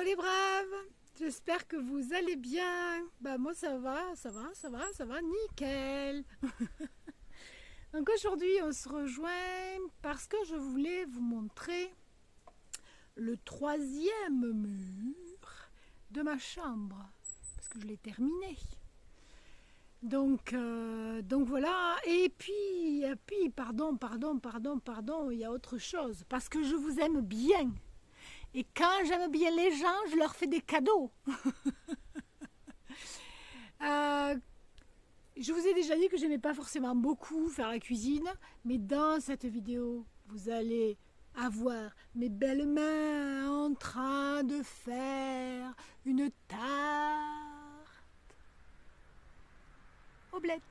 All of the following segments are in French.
les braves, j'espère que vous allez bien. Bah moi ça va, nickel. Donc aujourd'hui on se rejoint parce que je voulais vous montrer le troisième mur de ma chambre. Parce que je l'ai terminé. Donc voilà, et puis pardon, il y a autre chose. Parce que je vous aime bien. Et quand j'aime bien les gens, je leur fais des cadeaux. Je vous ai déjà dit que je n'aimais pas forcément beaucoup faire la cuisine, mais dans cette vidéo, vous allez avoir mes belles mains en train de faire une tarte oblette.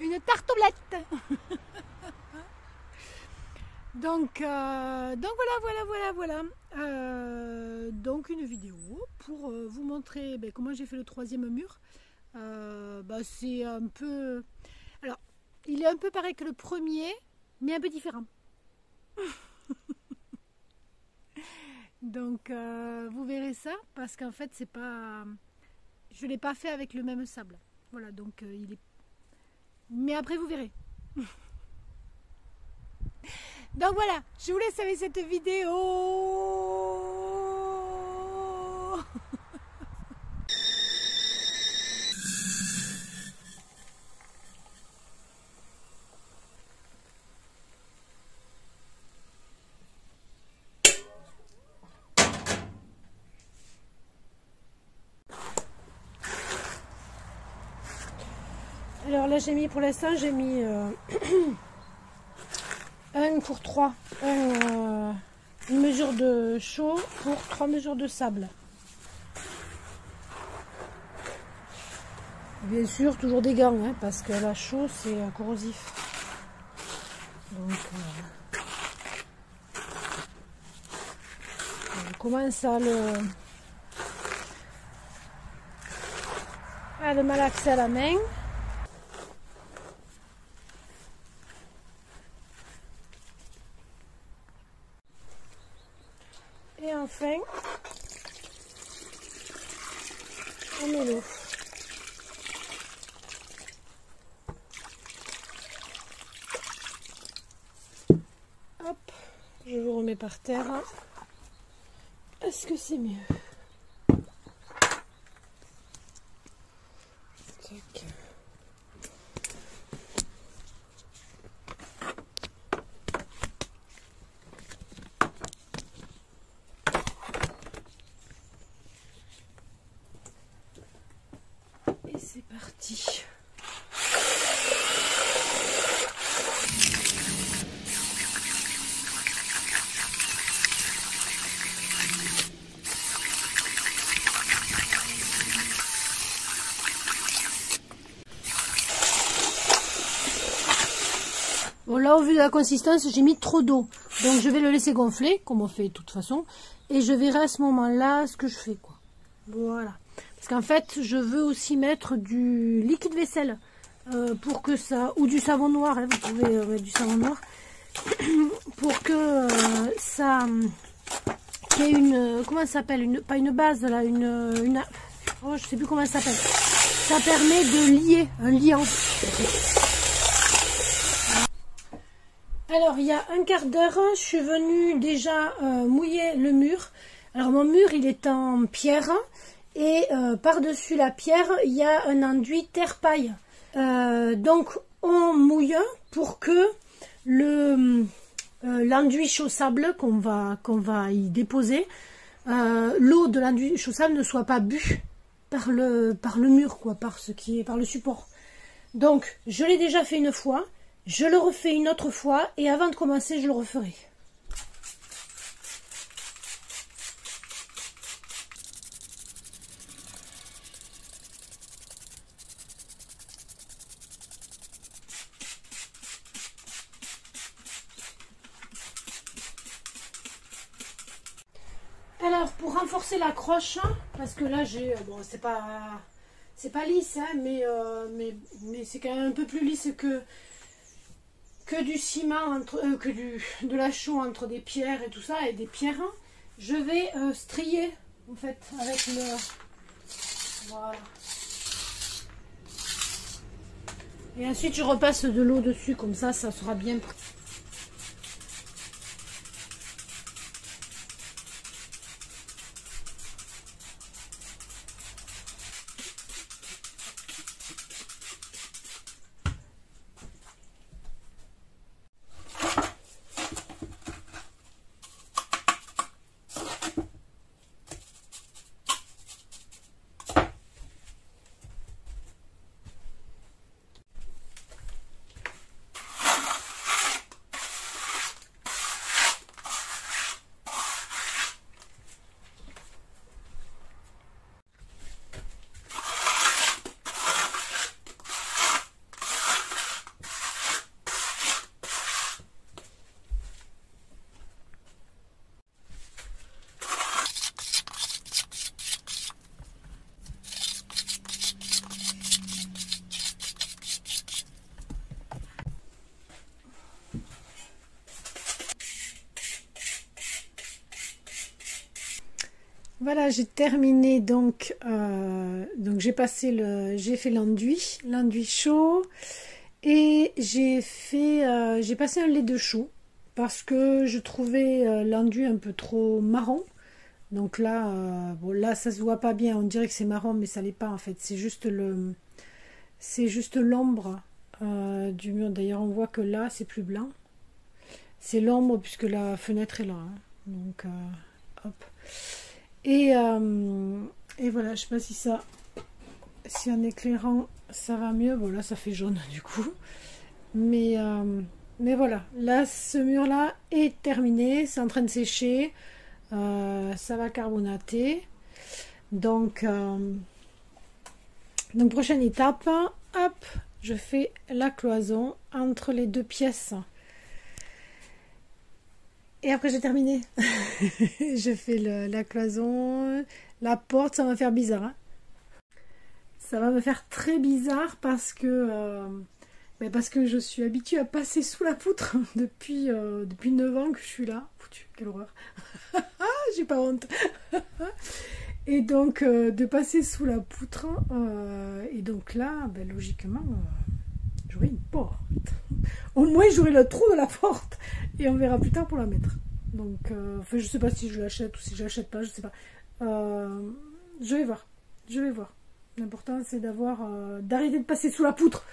Une tarte oblette. Donc voilà. Donc une vidéo pour vous montrer comment j'ai fait le troisième mur. C'est un peu... Alors, il est un peu pareil que le premier, mais un peu différent. Donc, vous verrez ça, parce qu'en fait, c'est pas... Je ne l'ai pas fait avec le même sable. Voilà, donc il est... Mais après, vous verrez. Donc voilà, je vous laisse avec cette vidéo. Alors là, j'ai mis pour l'instant, j'ai mis 1 pour 3. Une mesure de chaux pour 3 mesures de sable. Bien sûr, toujours des gants, hein, parce que la chaux, c'est corrosif. Donc, on commence à le malaxer à la main. Et enfin, on met l'eau. Hop, je vous remets par terre. Est-ce que c'est mieux? Tac. Et c'est parti. Bon, là, au vu de la consistance, j'ai mis trop d'eau. Donc, je vais le laisser gonfler, comme on fait de toute façon. Et je verrai à ce moment-là ce que je fais, quoi. Voilà. Parce qu'en fait, je veux aussi mettre du liquide vaisselle. Pour que ça... Ou du savon noir, hein, vous pouvez mettre du savon noir. Pour que ça... qu'il y ait une... Comment ça s'appelle? Pas une base, là. Oh, je sais plus comment ça s'appelle. Ça permet de lier, un liant. Alors, il y a un quart d'heure, je suis venue déjà mouiller le mur. Alors, mon mur, il est en pierre. Et par-dessus la pierre, il y a un enduit terre-paille. Donc, on mouille pour que l'enduit chaussable qu'on va y déposer, l'eau de l'enduit chaussable ne soit pas bue par le mur, quoi, par le support. Donc, je l'ai déjà fait une fois. Je le refais une autre fois et avant de commencer, je le referai. Alors, pour renforcer la croche, parce que là, j'ai... Bon, c'est pas lisse, hein, mais c'est quand même un peu plus lisse que du ciment, de la chaux entre des pierres et tout ça, et des pierres. Je vais strier en fait avec le... Voilà. Et ensuite je repasse de l'eau dessus, comme ça sera bien. Voilà, j'ai terminé donc j'ai fait l'enduit chaud et j'ai passé un lait de chou parce que je trouvais l'enduit un peu trop marron. Donc là, bon là ça se voit pas bien, on dirait que c'est marron mais ça l'est pas en fait, c'est juste l'ombre du mur. D'ailleurs on voit que là c'est plus blanc, c'est l'ombre puisque la fenêtre est là, hein. Donc hop. Et voilà, je sais pas si en éclairant ça va mieux. Bon là ça fait jaune du coup. Mais voilà, là ce mur là est terminé, c'est en train de sécher. Ça va carbonater. Donc prochaine étape, hop, je fais la cloison entre les deux pièces. Et après j'ai terminé. Je fais la cloison, la porte, ça va me faire bizarre, hein. Ça va me faire très bizarre parce que je suis habituée à passer sous la poutre depuis 9 ans que je suis là. Foutu, quelle horreur. J'ai pas honte. Et donc de passer sous la poutre, et donc là, logiquement, j'aurai une porte. Au moins j'aurai le trou de la porte et on verra plus tard pour la mettre. Donc enfin, je sais pas si je l'achète ou si je l'achète pas, je sais pas. Je vais voir. L'important c'est d'arrêter de passer sous la poutre.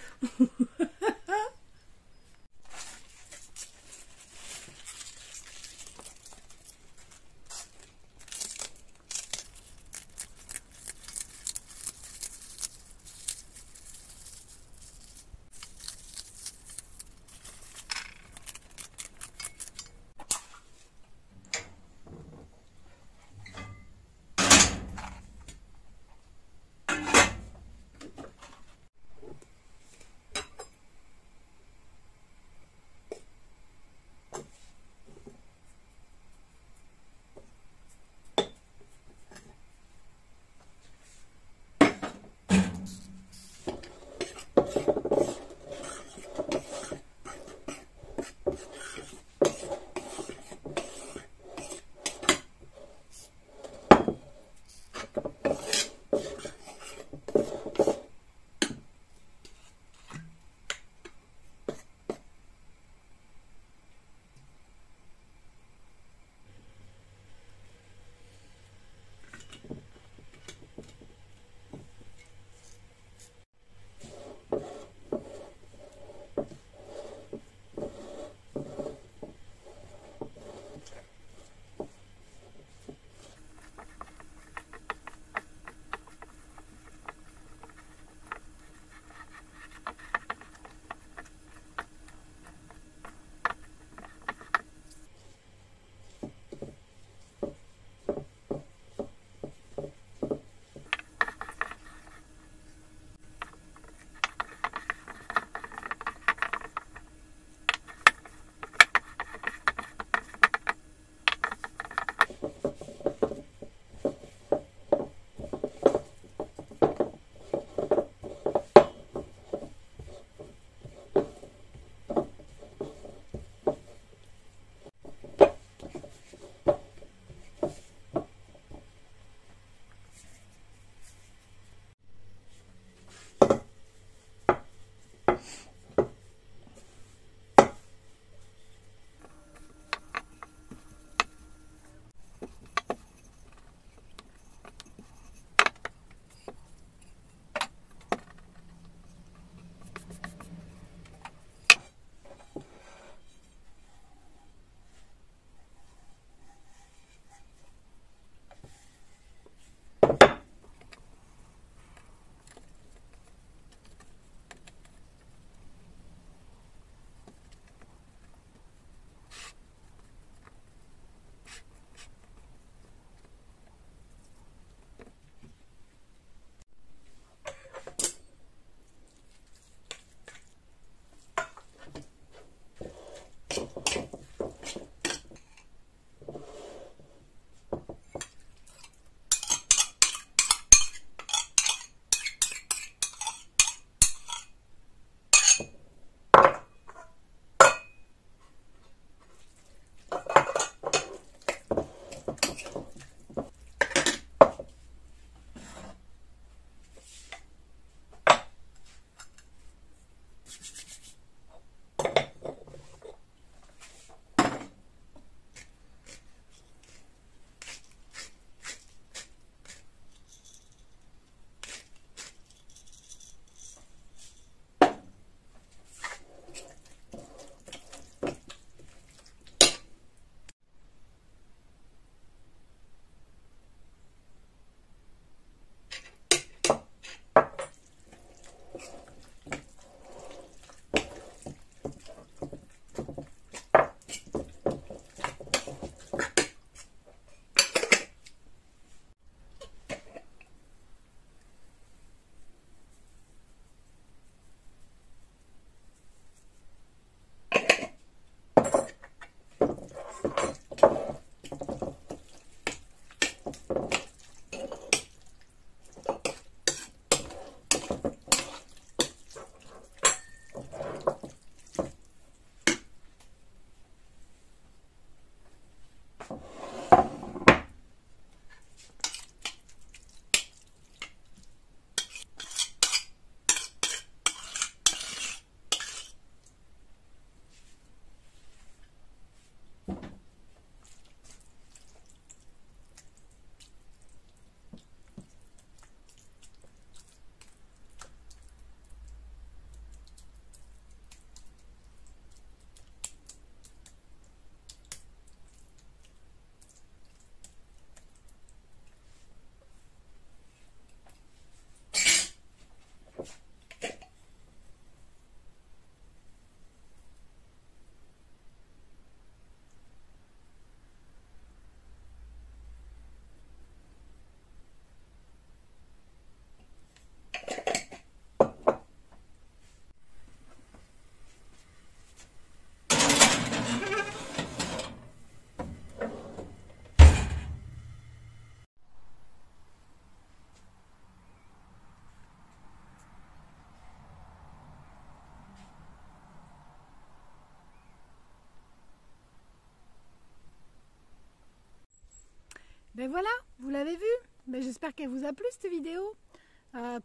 Ben voilà, vous l'avez vu. Ben j'espère qu'elle vous a plu cette vidéo.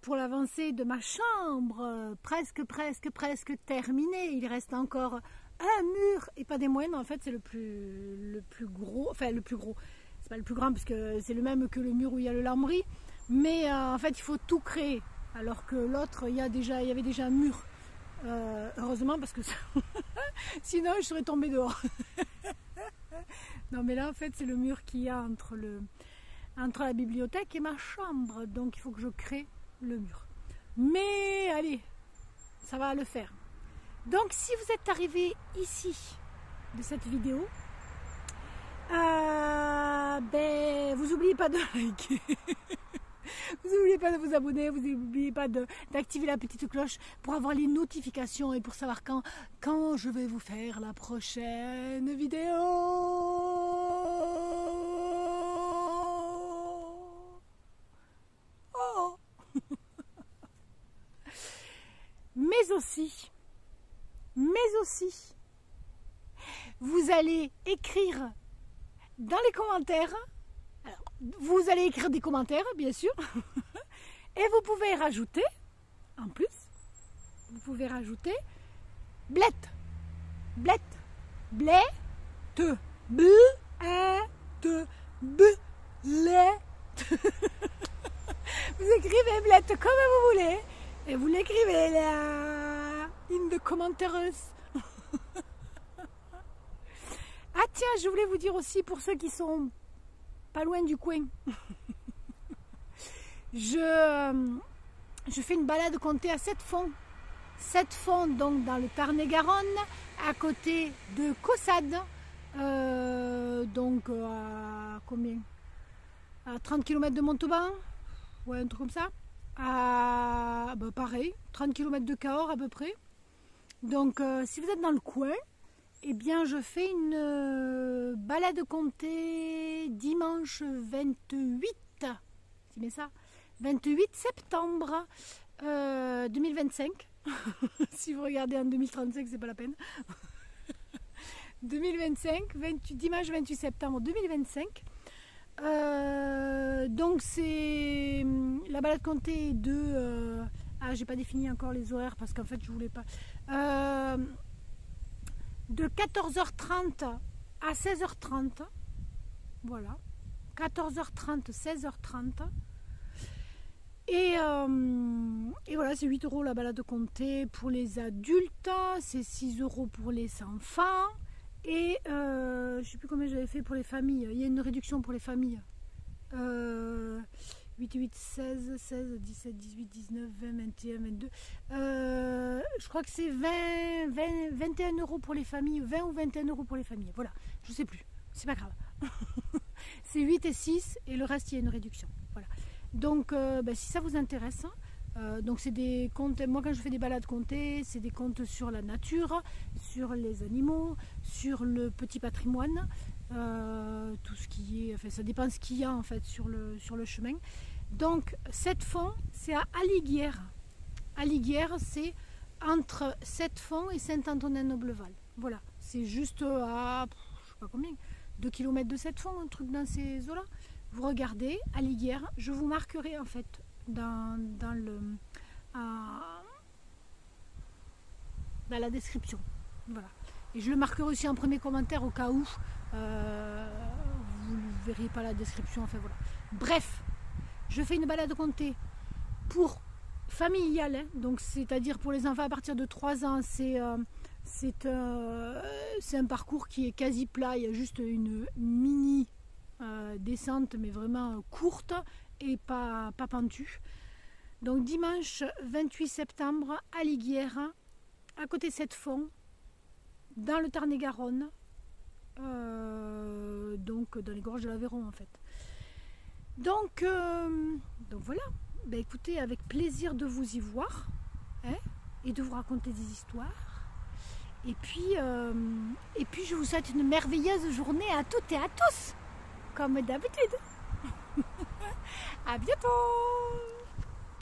Pour l'avancée de ma chambre, presque terminée. Il reste encore un mur et pas des moyennes. En fait, c'est le plus gros. Enfin, le plus gros. C'est pas le plus grand parce que c'est le même que le mur où il y a le lambris. Mais en fait, il faut tout créer. Alors que l'autre, il y avait déjà un mur. Heureusement parce que sinon je serais tombée dehors. Non mais là en fait c'est le mur qu'il y a entre la bibliothèque et ma chambre, donc il faut que je crée le mur. Mais allez, ça va le faire. Donc si vous êtes arrivé ici de cette vidéo, ben vous n'oubliez pas de liker. Vous n'oubliez pas de vous abonner, vous n'oubliez pas d'activer la petite cloche pour avoir les notifications et pour savoir quand je vais vous faire la prochaine vidéo. Oh. Mais aussi, vous allez écrire dans les commentaires. Alors, vous allez écrire des commentaires, bien sûr. Et vous pouvez rajouter, en plus, blette, blette, Vous écrivez blette comme vous voulez. Et vous l'écrivez là, in the commentaires. Ah tiens, je voulais vous dire aussi, pour ceux qui sont pas loin du coin, je fais une balade comptée à 7 fonds. 7 fonds donc dans le Tarn-et-Garonne, à côté de Caussade. Donc à combien? À 30 km de Montauban, ouais, un truc comme ça. Pareil, 30 km de Cahors à peu près. Donc si vous êtes dans le coin, eh bien je fais une balade comptée dimanche 28, c'est bien ça, 28 septembre 2025. Si vous regardez en 2035, c'est pas la peine. 2025, dimanche 28 septembre 2025. Donc c'est la balade comptée de j'ai pas défini encore les horaires parce qu'en fait je voulais pas de 14h30 à 16h30, voilà, 14h30 16h30, et voilà, c'est 8 € la balade comptée pour les adultes, c'est 6 € pour les enfants. Et je ne sais plus combien j'avais fait pour les familles. Il y a une réduction pour les familles. 8, 8, 16, 16, 17, 18, 19, 20, 21, 22. Je crois que c'est 21 € pour les familles. 20 ou 21 € pour les familles. Voilà, je ne sais plus. C'est pas grave. C'est 8 et 6 et le reste, il y a une réduction. Voilà. Donc, si ça vous intéresse... donc c'est des contes, moi quand je fais des balades comptées, c'est des contes sur la nature, sur les animaux, sur le petit patrimoine, tout ce qui est, enfin ça dépend ce qu'il y a en fait sur le chemin. Donc 7 fonds, c'est à Aliguière. Aliguière, c'est entre 7 fonds et Saint-Antonin-Nobleval. Voilà, c'est juste à, je sais pas combien, 2 km de 7 fonds, un truc dans ces eaux-là. Vous regardez, Aliguière, je vous marquerai en fait dans la description, voilà, et je le marquerai aussi en premier commentaire au cas où vous ne verriez pas la description, enfin voilà. Bref, je fais une balade comptée pour familiale, hein, donc c'est-à-dire pour les enfants à partir de 3 ans. C'est un parcours qui est quasi plat, il y a juste une mini descente mais vraiment courte et pas pentue. Donc dimanche 28 septembre à Liguière, à côté de 7 fonds, dans le Tarn-et-Garonne, donc dans les gorges de l'Aveyron en fait. Donc voilà, écoutez, avec plaisir de vous y voir, hein, et de vous raconter des histoires. Et puis je vous souhaite une merveilleuse journée à toutes et à tous, comme d'habitude. À bientôt!